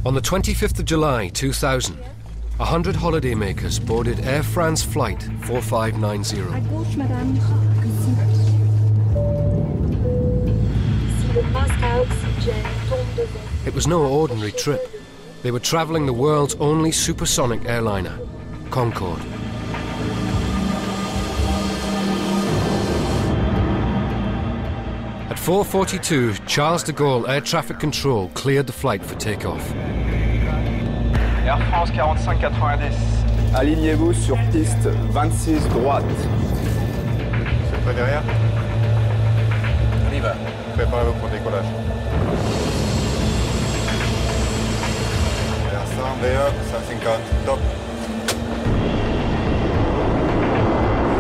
On the 25th of July 2000, 100 holidaymakers boarded Air France flight 4590. It was no ordinary trip. They were traveling the world's only supersonic airliner, Concorde. At 4:42, Charles de Gaulle Air Traffic Control cleared the flight for takeoff. Air France 4590. Alignez-vous sur piste 26 droite. C'est près derrière? On y va. Préparez-vous pour décollage. Vers 100, VE, 150, top.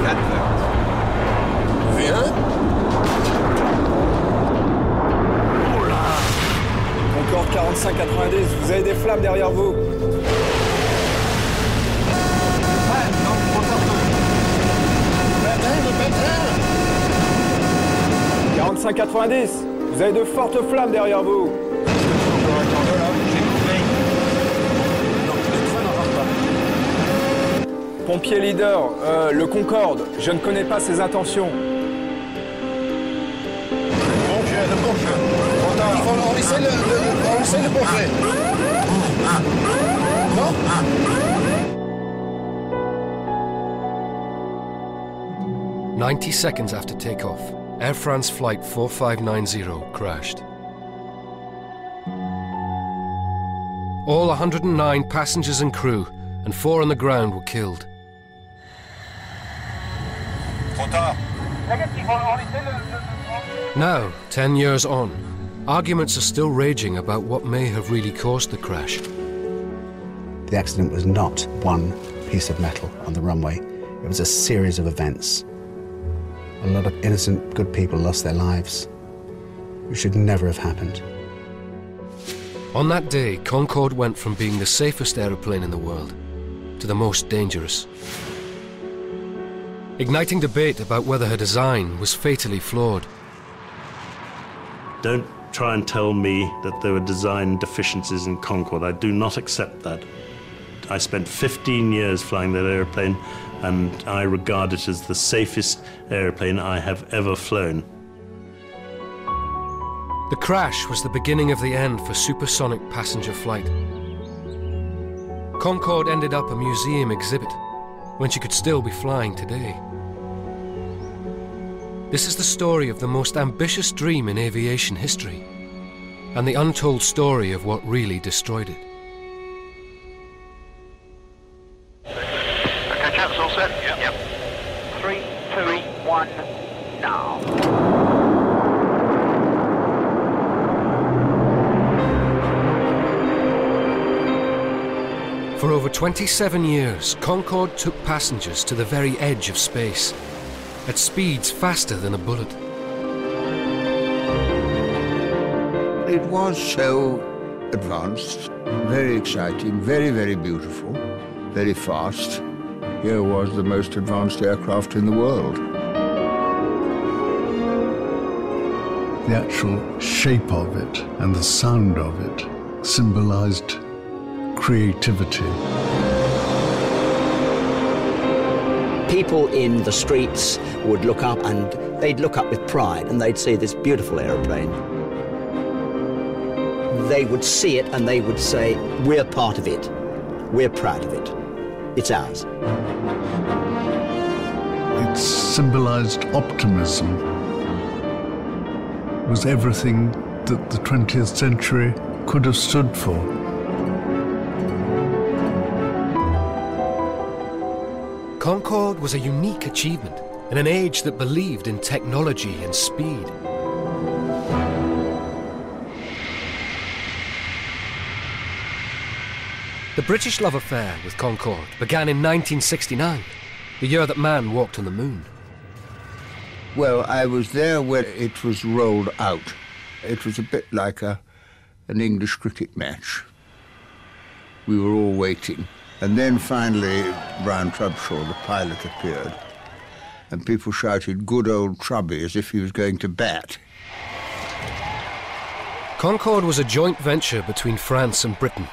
4 V1. Concorde 4590, vous avez des flammes derrière vous. 4590, vous avez de fortes flammes derrière vous. Pompier leader, le Concorde, je ne connais pas ses intentions. On essaie le portrait. Non? 90 seconds after takeoff, Air France flight 4590 crashed. All 109 passengers and crew and 4 on the ground were killed. Now, 10 years on, arguments are still raging about what may have really caused the crash. The accident was not one piece of metal on the runway. It was a series of events. A lot of innocent, good people lost their lives. It should never have happened. On that day, Concorde went from being the safest aeroplane in the world to the most dangerous, igniting debate about whether her design was fatally flawed. Don't try and tell me that there were design deficiencies in Concorde. I do not accept that. I spent 15 years flying that airplane, and I regard it as the safest airplane I have ever flown. The crash was the beginning of the end for supersonic passenger flight. Concorde ended up a museum exhibit when she could still be flying today. This is the story of the most ambitious dream in aviation history, and the untold story of what really destroyed it. Okay, chaps, all set? Yep. 3, 2, 1, now. For over 27 years, Concorde took passengers to the very edge of space, at speeds faster than a bullet. It was so advanced, very exciting, very, very beautiful, very fast. Here was the most advanced aircraft in the world. The actual shape of it and the sound of it symbolized creativity. People in the streets would look up, and they'd look up with pride, and they'd see this beautiful aeroplane. They would see it and they would say, we're part of it. We're proud of it. It's ours. It symbolized optimism. It was everything that the 20th century could have stood for. Concorde was a unique achievement in an age that believed in technology and speed. The British love affair with Concorde began in 1969, the year that man walked on the moon. Well, I was there when it was rolled out. It was a bit like an English cricket match. We were all waiting. And then finally, Brian Trubshaw, the pilot, appeared. And people shouted, "Good old Trubby," as if he was going to bat. Concorde was a joint venture between France and Britain.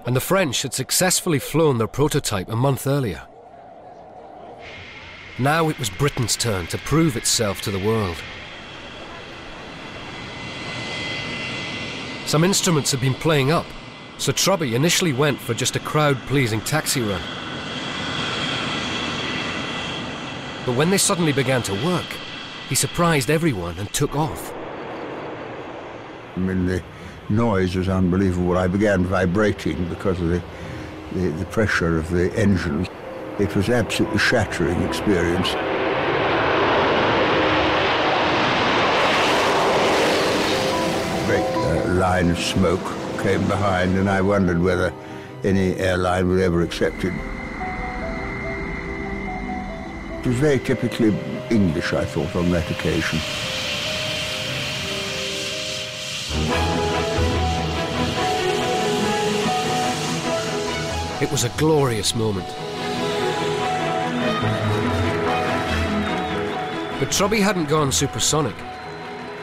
And the French had successfully flown their prototype a month earlier. Now it was Britain's turn to prove itself to the world. Some instruments had been playing up, so Trubby initially went for just a crowd-pleasing taxi run. But when they suddenly began to work, he surprised everyone and took off. I mean, the noise was unbelievable. I began vibrating because of the pressure of the engines. It was an absolutely shattering experience. A great line of smoke came behind, and I wondered whether any airline would ever accept it. It was very typically English, I thought, on that occasion. It was a glorious moment. But Trubby hadn't gone supersonic.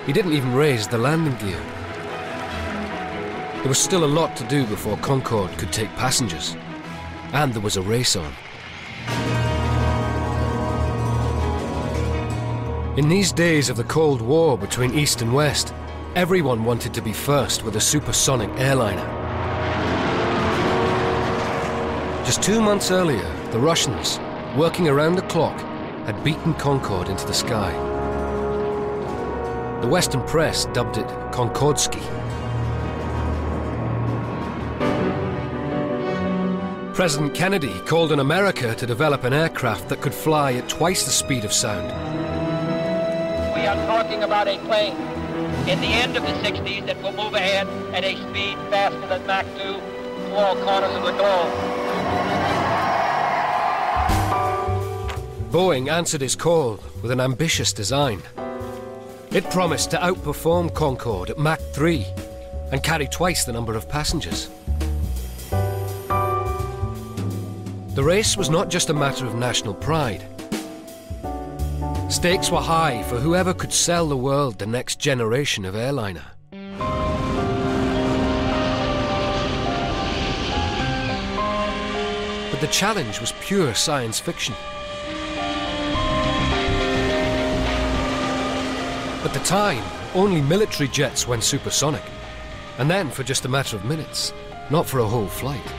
He didn't even raise the landing gear. There was still a lot to do before Concorde could take passengers. And there was a race on. In these days of the Cold War between East and West, everyone wanted to be first with a supersonic airliner. Just 2 months earlier, the Russians, working around the clock, had beaten Concorde into the sky. The Western press dubbed it Concordski. President Kennedy called on America to develop an aircraft that could fly at twice the speed of sound. We are talking about a plane in the end of the 60s that will move ahead at a speed faster than Mach 2 to all corners of the globe. Boeing answered his call with an ambitious design. It promised to outperform Concorde at Mach 3 and carry twice the number of passengers. The race was not just a matter of national pride. Stakes were high for whoever could sell the world the next generation of airliner. But the challenge was pure science fiction. At the time, only military jets went supersonic, and then for just a matter of minutes, not for a whole flight.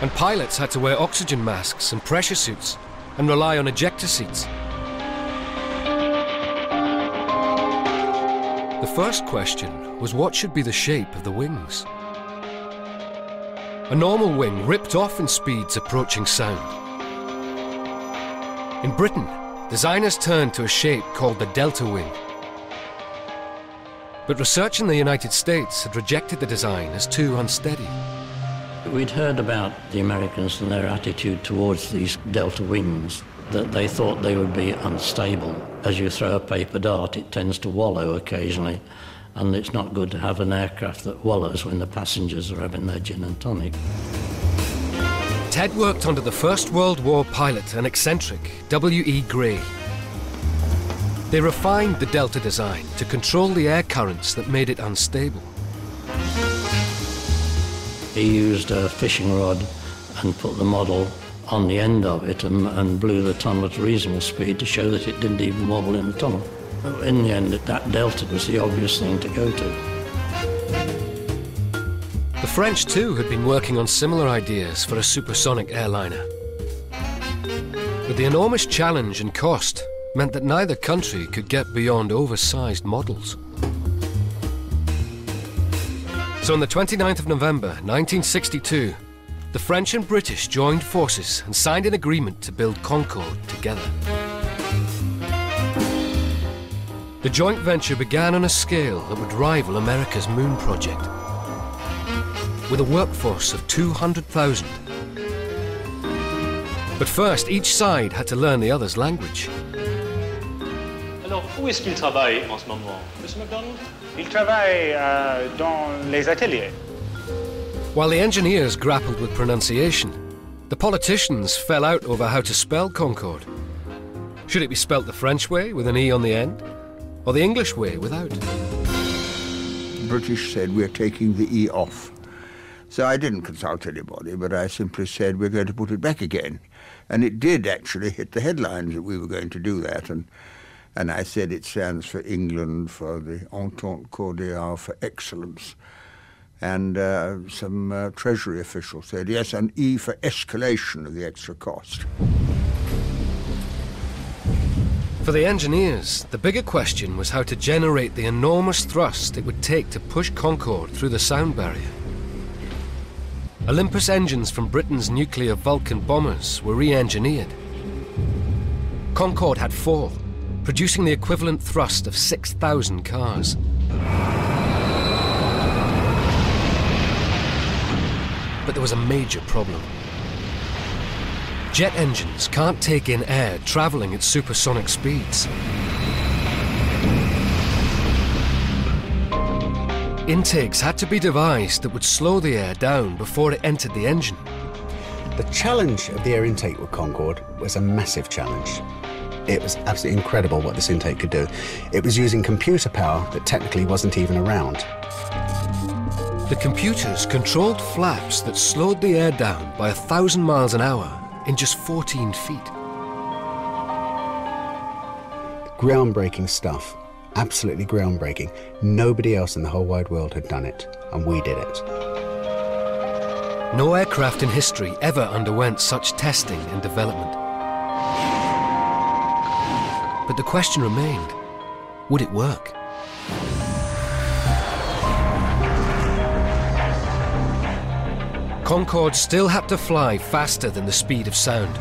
And pilots had to wear oxygen masks and pressure suits and rely on ejector seats. The first question was what should be the shape of the wings. A normal wing ripped off in speeds approaching sound. In Britain, designers turned to a shape called the delta wing. But research in the United States had rejected the design as too unsteady. We'd heard about the Americans and their attitude towards these delta wings, that they thought they would be unstable. As you throw a paper dart, it tends to wallow occasionally, and it's not good to have an aircraft that wallows when the passengers are having their gin and tonic. Ted worked under the First World War pilot and eccentric W.E. Gray. They refined the delta design to control the air currents that made it unstable. He used a fishing rod and put the model on the end of it and blew the tunnel at a reasonable speed to show that it didn't even wobble in the tunnel. In the end, that delta was the obvious thing to go to. The French too had been working on similar ideas for a supersonic airliner. But the enormous challenge and cost meant that neither country could get beyond oversized models. So on the 29th of November 1962, the French and British joined forces and signed an agreement to build Concorde together. The joint venture began on a scale that would rival America's moon project, with a workforce of 200,000. But first, each side had to learn the other's language. Alors, où est-ce qu'il travaille en ce moment, Monsieur McDonald? Il travaille dans les ateliers. While the engineers grappled with pronunciation, the politicians fell out over how to spell Concorde. Should it be spelt the French way with an E on the end, or the English way without? The British said, we're taking the E off. So I didn't consult anybody, but I simply said, we're going to put it back again. And it did actually hit the headlines that we were going to do that. And I said it stands for England, for the Entente Cordiale, for excellence. And some Treasury officials said, yes, and E for escalation of the extra cost. For the engineers, the bigger question was how to generate the enormous thrust it would take to push Concorde through the sound barrier. Olympus engines from Britain's nuclear Vulcan bombers were re-engineered. Concorde had 4, producing the equivalent thrust of 6,000 cars. But there was a major problem. Jet engines can't take in air travelling at supersonic speeds. Intakes had to be devised that would slow the air down before it entered the engine. The challenge of the air intake with Concorde was a massive challenge. It was absolutely incredible what this intake could do. It was using computer power that technically wasn't even around. The computers controlled flaps that slowed the air down by 1,000 miles an hour in just 14 feet. Groundbreaking stuff. Absolutely groundbreaking. Nobody else in the whole wide world had done it, and we did it. No aircraft in history ever underwent such testing and development. But the question remained, would it work? Concorde still had to fly faster than the speed of sound.